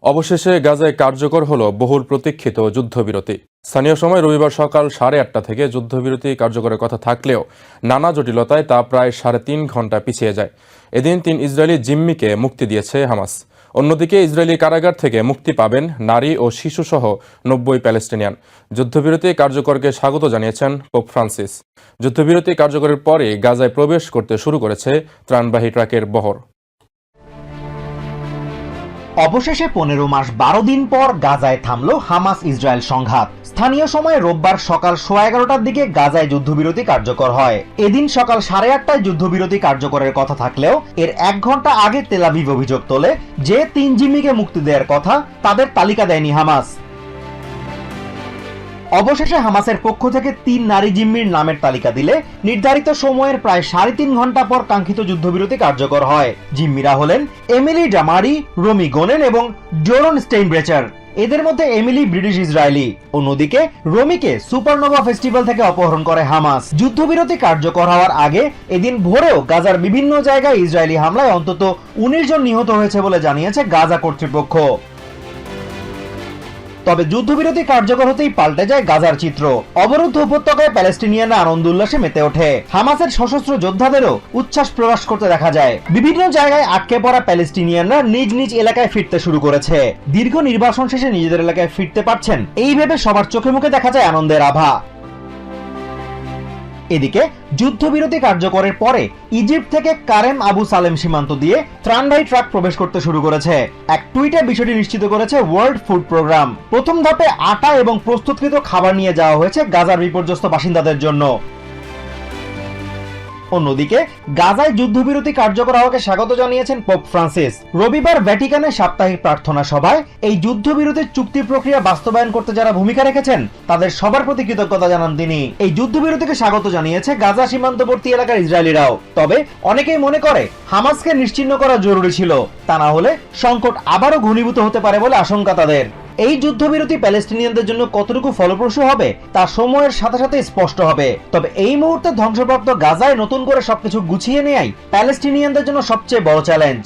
অবশেষে গাজায় কার্যকর হলো বহুল প্রতীক্ষিত যুদ্ধবিরতি। স্থানীয় সময় রবিবার সকাল 8:30 থেকে যুদ্ধবিরতি কার্যকরের কথা থাকলেও নানা জটিলতায় তা প্রায় 3.5 ঘন্টা পিছিয়ে যায়। এদিন 3 ইসরায়েলি জিম্মিকে মুক্তি দিয়েছে হামাস। অন্যদিকে ইসরায়েলি কারাগার থেকে মুক্তি পাবেন নারী ও শিশুসহ 90 প্যালেস্টিনিয়ান। যুদ্ধবিরতি কার্যকরকে স্বাগত জানিয়েছেন পোপ ফ্রান্সিস। যুদ্ধবিরতি কার্যকরের পরে গাজায় প্রবেশ করতে শুরু করেছে ত্রাণবাহী ট্রাকের বহর। অবশেষে 15 মাস 12 দিন পর গাজায় থামল হামাস ইসরায়েল সংঘাত। স্থানীয় সময় রোববার সকাল 11:15টার দিকে গাজায় যুদ্ধবিরতি কার্যকর হয়। এদিন সকাল 8:30টায় যুদ্ধবিরতি কার্যকরের কথা থাকলেও এর 1 ঘন্টা আগে তেল আভিভ অভিযোগ তোলে যে 3 জিম্মিকে মুক্তি দেওয়ার কথা তাদের তালিকা দেয়নি হামাস। অবশেষে হামাসের পক্ষ থেকে 3 নারী জিম্মির নামের তালিকা দিলে নির্ধারিত সময়ের প্রায় 3.5 ঘন্টা পর কাঙ্ক্ষিত যুদ্ধবিরতি কার্যকর হয়। জিম্মিরা হলেন এমিলি ডামারি, রোমি গোনেন এবং জোরন স্টেইনব্রেচার। এদের মধ্যে এমিলি ব্রিটিশ ইসরায়েলি, অন্যদিকে রোমিকে সুপারনোভা ফেস্টিভ্যাল থেকে অপহরণ করে হামাস। যুদ্ধবিরতি কার্যকর হওয়ার আগে এদিন ভোরেও গাজার বিভিন্ন জায়গায় ইসরায়েলি হামলায় অন্তত 19 জন নিহত হয়েছে বলে জানিয়েছে গাজা কর্তৃপক্ষ। তবে যুদ্ধবিরতি কার্যকর হতেই পাল্টে যায় গাজার চিত্র। অবরুদ্ধ উপত্যকায় প্যালেস্টিনিয়ানরা আনন্দ উল্লাসে মেতে ওঠে। হামাসের সশস্ত্র যোদ্ধাদেরও উচ্ছ্বাস প্রকাশ করতে দেখা যায়। বিভিন্ন জায়গায় আটকে পড়া প্যালেস্টিনিয়ানরা নিজ নিজ এলাকায় ফিরতে শুরু করেছে। দীর্ঘ নির্বাসন শেষে নিজেদের এলাকায় ফিরতে পারছেন, এই ভেবে সবার চোখে মুখে দেখা যায় আনন্দের আভা। এদিকে যুদ্ধবিরতি কার্যকরের পরে ইজিপ্ট থেকে কারেম আবু সালেম সীমান্ত দিয়ে ত্রাণবাহী ট্রাক প্রবেশ করতে শুরু করেছে। এক টুইটে বিষয়টি নিশ্চিত করেছে ওয়ার্ল্ড ফুড প্রোগ্রাম। প্রথম ধাপে আটা এবং প্রস্তুতকৃত খাবার নিয়ে যাওয়া হয়েছে গাজার বিপর্যস্ত বাসিন্দাদের জন্য। অন্যদিকে গাজায় যুদ্ধবিরতি কার্যকর হওয়াকে স্বাগত জানিয়েছেন পোপ ফ্রান্সিস। রবিবার ভ্যাটিকানে সাপ্তাহিক প্রার্থনা সভায় এই যুদ্ধবিরতির চুক্তি প্রক্রিয়া বাস্তবায়ন করতে যারা ভূমিকা রেখেছেন তাদের সবার প্রতি কৃতজ্ঞতা জানান তিনি। এই যুদ্ধবিরতিকে স্বাগত জানিয়েছে গাজা সীমান্তবর্তী এলাকার ইসরায়েলিরাও। তবে অনেকেই মনে করে হামাসকে নিশ্চিহ্ন করা জরুরি ছিল, তা না হলে সংকট আবারও ঘনীভূত হতে পারে বলে আশঙ্কা তাদের। এই যুদ্ধবিরতি প্যালেস্টিনিয়ানদের জন্য কতটুকু ফলপ্রসূ হবে তা সময়ের সাথে সাথে স্পষ্ট হবে। তবে এই মুহূর্তে ধ্বংসপ্রাপ্ত গাজায় নতুন করে সবকিছু গুছিয়ে নেয়াই প্যালেস্টিনিয়ানদের জন্য সবচেয়ে বড় challenge.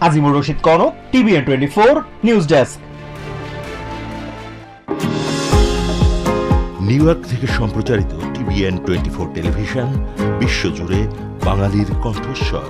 Azimur Rashid Kanak, TVN 24 news desk. New York থেকে সম্প্রচারিত টিভিএন 24 টেলিভিশন বিশ্বজুড়ে বাঙালির কণ্ঠস্বর।